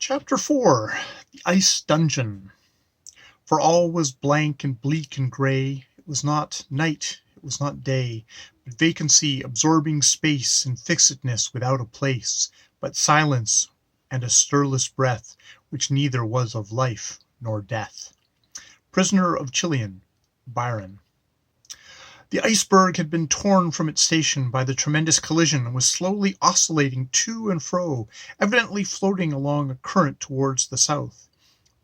Chapter 4. The Ice Dungeon. For all was blank and bleak and grey. It was not night, it was not day, but vacancy, absorbing space, and fixedness without a place, but silence and a stirless breath, which neither was of life nor death. Prisoner of Chillon, Byron. The iceberg had been torn from its station by the tremendous collision and was slowly oscillating to and fro, evidently floating along a current towards the south.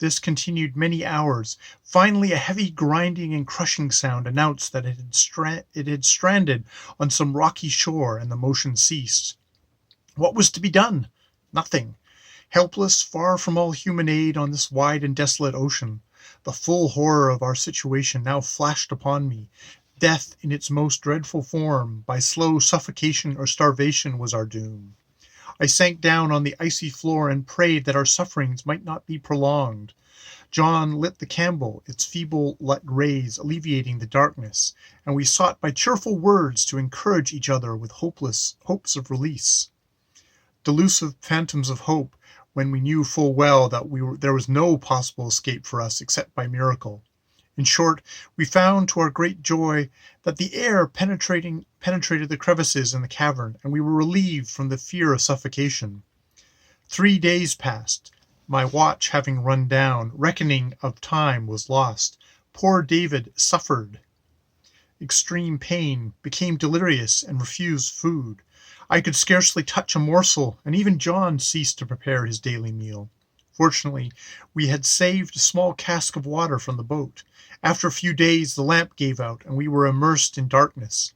This continued many hours. Finally, a heavy grinding and crushing sound announced that it had stranded on some rocky shore, and the motion ceased. What was to be done? Nothing. Helpless, far from all human aid on this wide and desolate ocean, the full horror of our situation now flashed upon me. Death in its most dreadful form, by slow suffocation or starvation, was our doom. I sank down on the icy floor and prayed that our sufferings might not be prolonged. John lit the candle, its feeble rays alleviating the darkness, and we sought by cheerful words to encourage each other with hopes of release. Delusive phantoms of hope, when we knew full well that there was no possible escape for us except by miracle. In short, we found to our great joy that the air penetrated the crevices in the cavern, and we were relieved from the fear of suffocation. 3 days passed. My watch having run down, reckoning of time was lost. Poor David suffered extreme pain, became delirious, and refused food. I could scarcely touch a morsel, and even John ceased to prepare his daily meal. Fortunately, we had saved a small cask of water from the boat. After a few days, the lamp gave out, and we were immersed in darkness.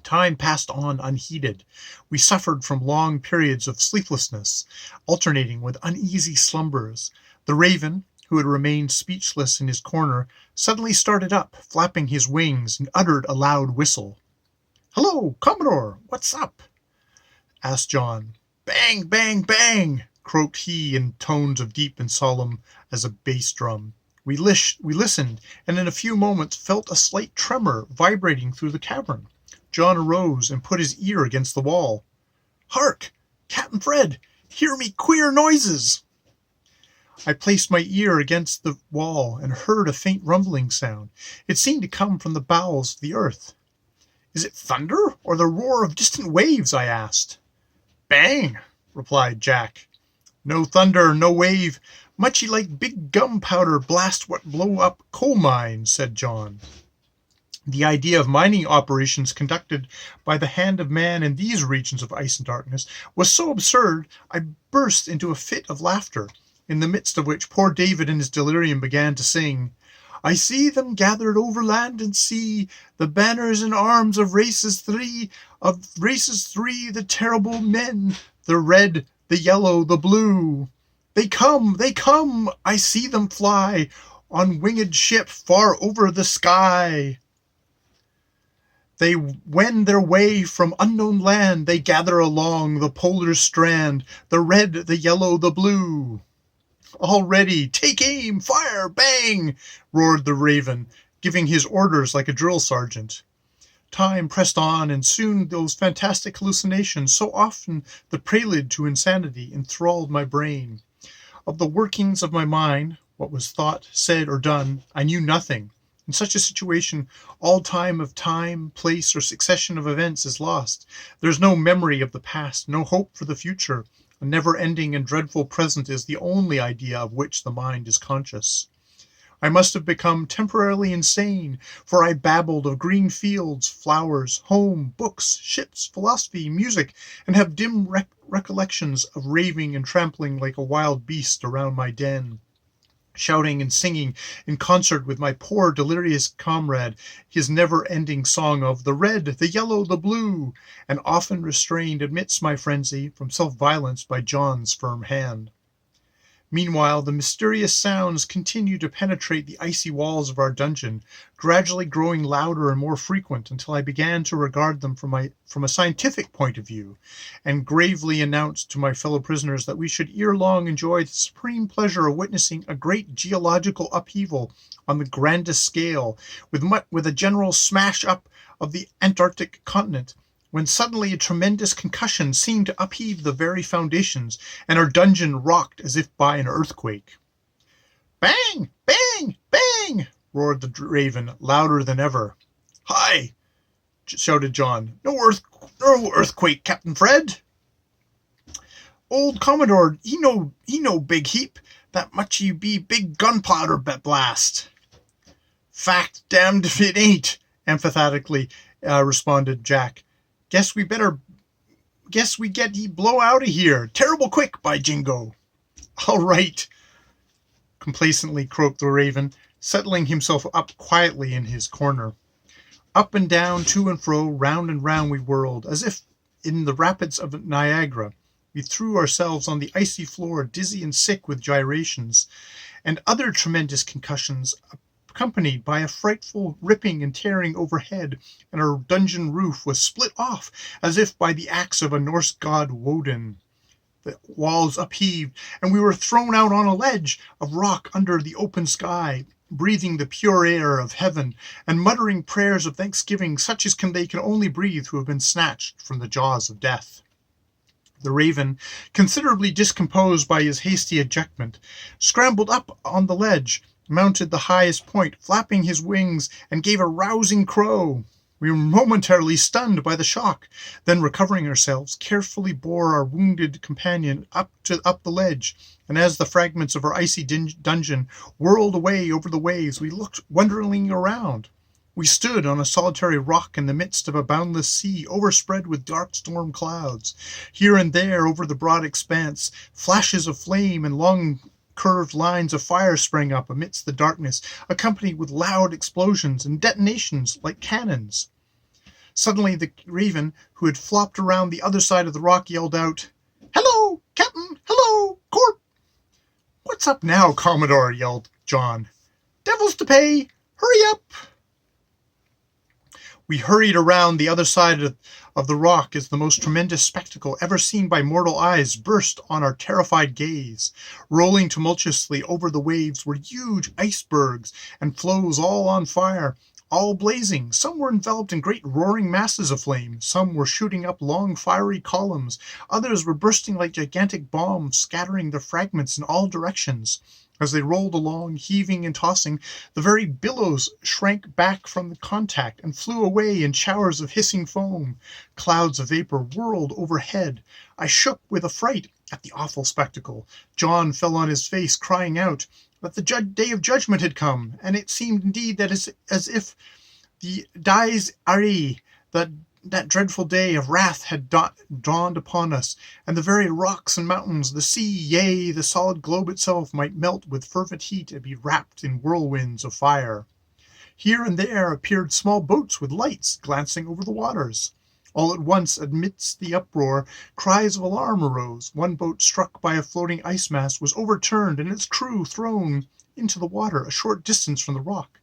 Time passed on unheeded. We suffered from long periods of sleeplessness, alternating with uneasy slumbers. The raven, who had remained speechless in his corner, suddenly started up, flapping his wings, and uttered a loud whistle. "Hello, Commodore, what's up?" asked John. "Bang, bang, bang!" croaked he in tones of deep and solemn as a bass drum. We listened, and in a few moments felt a slight tremor vibrating through the cavern. John arose and put his ear against the wall. "Hark! Captain Fred! Hear me queer noises!" I placed my ear against the wall and heard a faint rumbling sound. It seemed to come from the bowels of the earth. "Is it thunder or the roar of distant waves?" I asked. "Bang!" replied Jack. "No thunder, no wave. Muchy like big gunpowder blast what blow up coal mines," said John. The idea of mining operations conducted by the hand of man in these regions of ice and darkness was so absurd, I burst into a fit of laughter, in the midst of which poor David in his delirium began to sing, "I see them gathered over land and sea, the banners and arms of races three, the terrible men, the red, the yellow, the blue. They come, I see them fly, on winged ship far over the sky. They wend their way from unknown land, they gather along the polar strand, the red, the yellow, the blue." "All ready, take aim, fire, bang!" roared the raven, giving his orders like a drill sergeant. Time pressed on, and soon those fantastic hallucinations, so often the prelude to insanity, enthralled my brain. Of the workings of my mind, what was thought, said, or done, I knew nothing. In such a situation, all time of time, place, or succession of events is lost. There is no memory of the past, no hope for the future. A never-ending and dreadful present is the only idea of which the mind is conscious. I must have become temporarily insane, for I babbled of green fields, flowers, home, books, ships, philosophy, music, and have dim recollections of raving and trampling like a wild beast around my den, shouting and singing in concert with my poor delirious comrade his never-ending song of the red, the yellow, the blue, and often restrained amidst my frenzy from self-violence by John's firm hand. Meanwhile, the mysterious sounds continued to penetrate the icy walls of our dungeon, gradually growing louder and more frequent until I began to regard them from a scientific point of view, and gravely announced to my fellow prisoners that we should ere long enjoy the supreme pleasure of witnessing a great geological upheaval on the grandest scale, with a general smash up of the Antarctic continent, when suddenly a tremendous concussion seemed to upheave the very foundations, and our dungeon rocked as if by an earthquake. "Bang! Bang! Bang!" roared the raven, louder than ever. "Hi!" shouted John. No earthquake, Captain Fred." "Old Commodore, he no big heap. That much he be big gunpowder blast." "Fact, damned if it ain't," emphatically responded Jack. Guess we get ye blow out of here. Terrible quick, by jingo." "All right," complacently croaked the raven, settling himself up quietly in his corner. Up and down, to and fro, round and round we whirled, as if in the rapids of Niagara. We threw ourselves on the icy floor, dizzy and sick with gyrations, and other tremendous concussions, accompanied by a frightful ripping and tearing overhead, and our dungeon roof was split off as if by the axe of a Norse god Woden. The walls upheaved, and we were thrown out on a ledge of rock under the open sky, breathing the pure air of heaven, and muttering prayers of thanksgiving such as they can only breathe who have been snatched from the jaws of death. The raven, considerably discomposed by his hasty ejectment, scrambled up on the ledge, mounted the highest point, flapping his wings, and gave a rousing crow. We were momentarily stunned by the shock, then recovering ourselves, carefully bore our wounded companion up the ledge, and as the fragments of our icy dungeon whirled away over the waves, we looked wonderingly around. We stood on a solitary rock in the midst of a boundless sea, overspread with dark storm clouds. Here and there, over the broad expanse, flashes of flame and long curved lines of fire sprang up amidst the darkness, accompanied with loud explosions and detonations like cannons. Suddenly the raven, who had flopped around the other side of the rock, yelled out, "Hello, Captain! Hello, Corp!" "What's up now, Commodore?" yelled John. "Devils to pay! Hurry up!" We hurried around the other side of the rock as the most tremendous spectacle ever seen by mortal eyes burst on our terrified gaze. Rolling tumultuously over the waves were huge icebergs and floes all on fire, all blazing. Some were enveloped in great roaring masses of flame. Some were shooting up long fiery columns. Others were bursting like gigantic bombs, scattering their fragments in all directions. As they rolled along, heaving and tossing, the very billows shrank back from the contact and flew away in showers of hissing foam. Clouds of vapor whirled overhead. I shook with affright at the awful spectacle. John fell on his face, crying out that the day of judgment had come, and it seemed indeed that as if the dies irae, that dreadful day of wrath had dawned upon us, and the very rocks and mountains, the sea, yea, the solid globe itself might melt with fervent heat and be wrapped in whirlwinds of fire. Here and there appeared small boats with lights glancing over the waters. All at once, amidst the uproar, cries of alarm arose. One boat, struck by a floating ice mass, was overturned and its crew thrown into the water a short distance from the rock.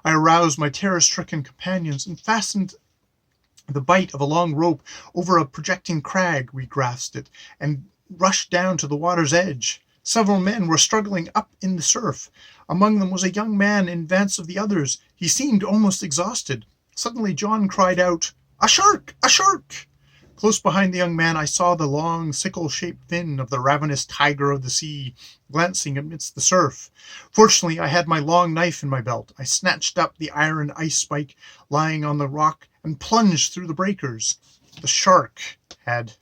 I aroused my terror-stricken companions and fastened the bight of a long rope over a projecting crag. We grasped it and rushed down to the water's edge. Several men were struggling up in the surf. Among them was a young man in advance of the others. He seemed almost exhausted. Suddenly John cried out, "A shark! A shark!" Close behind the young man I saw the long sickle-shaped fin of the ravenous tiger of the sea glancing amidst the surf. Fortunately I had my long knife in my belt. I snatched up the iron ice spike lying on the rock and plunged through the breakers. The shark had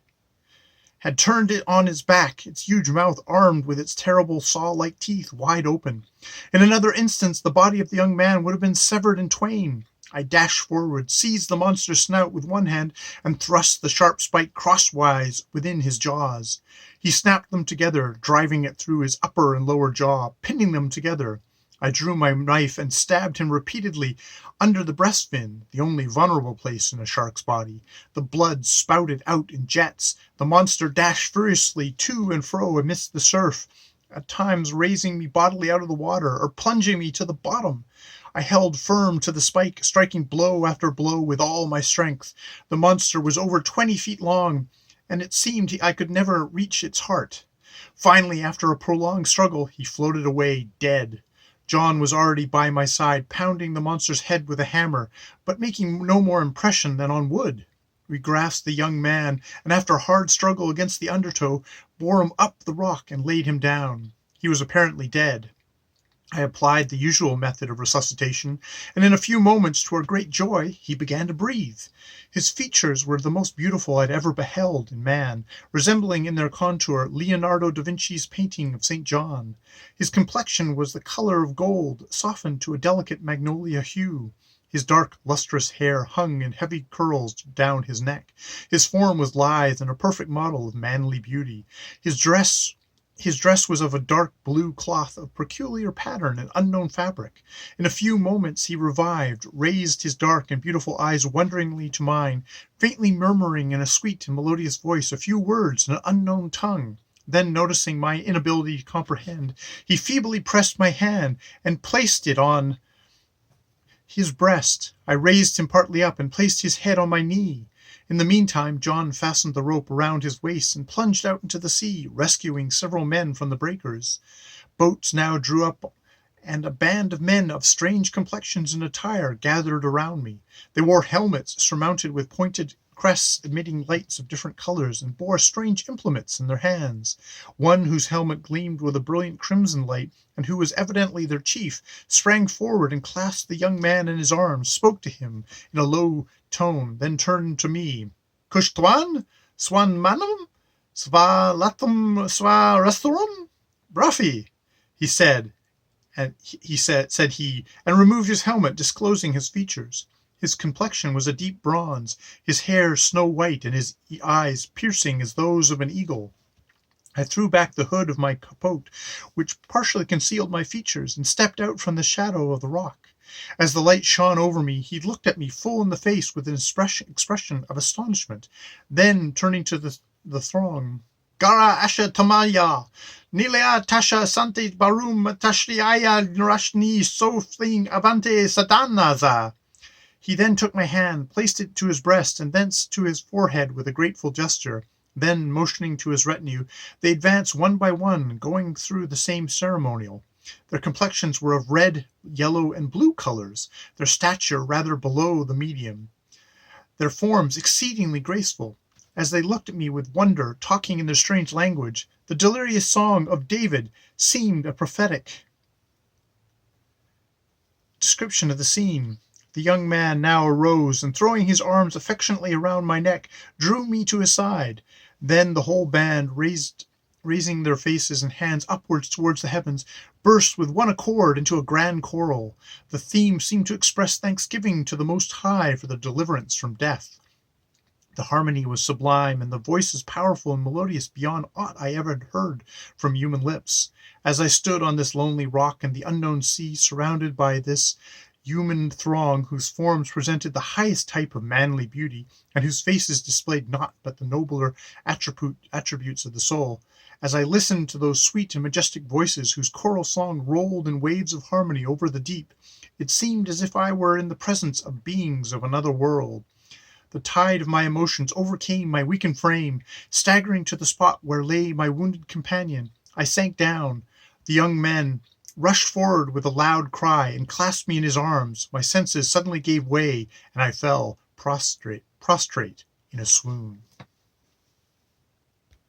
turned it on its back, its huge mouth armed with its terrible saw-like teeth wide open. In another instant the body of the young man would have been severed in twain. I dashed forward, seized the monster's snout with one hand, and thrust the sharp spike crosswise within his jaws. He snapped them together, driving it through his upper and lower jaw, pinning them together. I drew my knife and stabbed him repeatedly under the breastfin, the only vulnerable place in a shark's body. The blood spouted out in jets. The monster dashed furiously to and fro amidst the surf, at times raising me bodily out of the water or plunging me to the bottom. I held firm to the spike, striking blow after blow with all my strength. The monster was over 20 feet long, and it seemed I could never reach its heart. Finally, after a prolonged struggle, he floated away dead. John was already by my side, pounding the monster's head with a hammer, but making no more impression than on wood. We grasped the young man, and after a hard struggle against the undertow, bore him up the rock and laid him down. He was apparently dead. I applied the usual method of resuscitation, and in a few moments, to our great joy, he began to breathe. His features were the most beautiful I had ever beheld in man, resembling in their contour Leonardo da Vinci's painting of St. John. His complexion was the color of gold, softened to a delicate magnolia hue. His dark, lustrous hair hung in heavy curls down his neck. His form was lithe and a perfect model of manly beauty. His dress was of a dark blue cloth of peculiar pattern and unknown fabric. In a few moments he revived, raised his dark and beautiful eyes wonderingly to mine, faintly murmuring in a sweet and melodious voice a few words in an unknown tongue. Then, noticing my inability to comprehend, he feebly pressed my hand and placed it on his breast. I raised him partly up and placed his head on my knee. In the meantime, John fastened the rope around his waist and plunged out into the sea, rescuing several men from the breakers. Boats now drew up, and a band of men of strange complexions and attire gathered around me. They wore helmets surmounted with pointed crests emitting lights of different colors, and bore strange implements in their hands. One, whose helmet gleamed with a brilliant crimson light, and who was evidently their chief, sprang forward and clasped the young man in his arms, spoke to him in a low tone, then turned to me. "Kushtwan? Swan manum? Sva latum sva restorum? Brafi," he said, and removed his helmet, disclosing his features. His complexion was a deep bronze, his hair snow white, and his eyes piercing as those of an eagle. I threw back the hood of my capote, which partially concealed my features, and stepped out from the shadow of the rock. As the light shone over me, he looked at me full in the face with an expression of astonishment. Then, turning to the throng, "Gara asha tamaya, nilea tasha santi barum tashriaya nrashni sofling avante sadanaza." He then took my hand, placed it to his breast, and thence to his forehead with a grateful gesture. Then, motioning to his retinue, they advanced one by one, going through the same ceremonial. Their complexions were of red, yellow, and blue colors, their stature rather below the medium, their forms exceedingly graceful. As they looked at me with wonder, talking in their strange language, the delirious song of David seemed a prophetic description of the scene. The young man now arose, and throwing his arms affectionately around my neck, drew me to his side. Then the whole band, raising their faces and hands upwards towards the heavens, burst with one accord into a grand choral. The theme seemed to express thanksgiving to the Most High for the deliverance from death. The harmony was sublime, and the voices powerful and melodious beyond aught I ever had heard from human lips. As I stood on this lonely rock in the unknown sea, surrounded by this human throng whose forms presented the highest type of manly beauty, and whose faces displayed naught but the nobler attributes of the soul, as I listened to those sweet and majestic voices whose choral song rolled in waves of harmony over the deep, it seemed as if I were in the presence of beings of another world. The tide of my emotions overcame my weakened frame. Staggering to the spot where lay my wounded companion, I sank down. The young man rushed forward with a loud cry and clasped me in his arms. My senses suddenly gave way, and I fell prostrate in a swoon.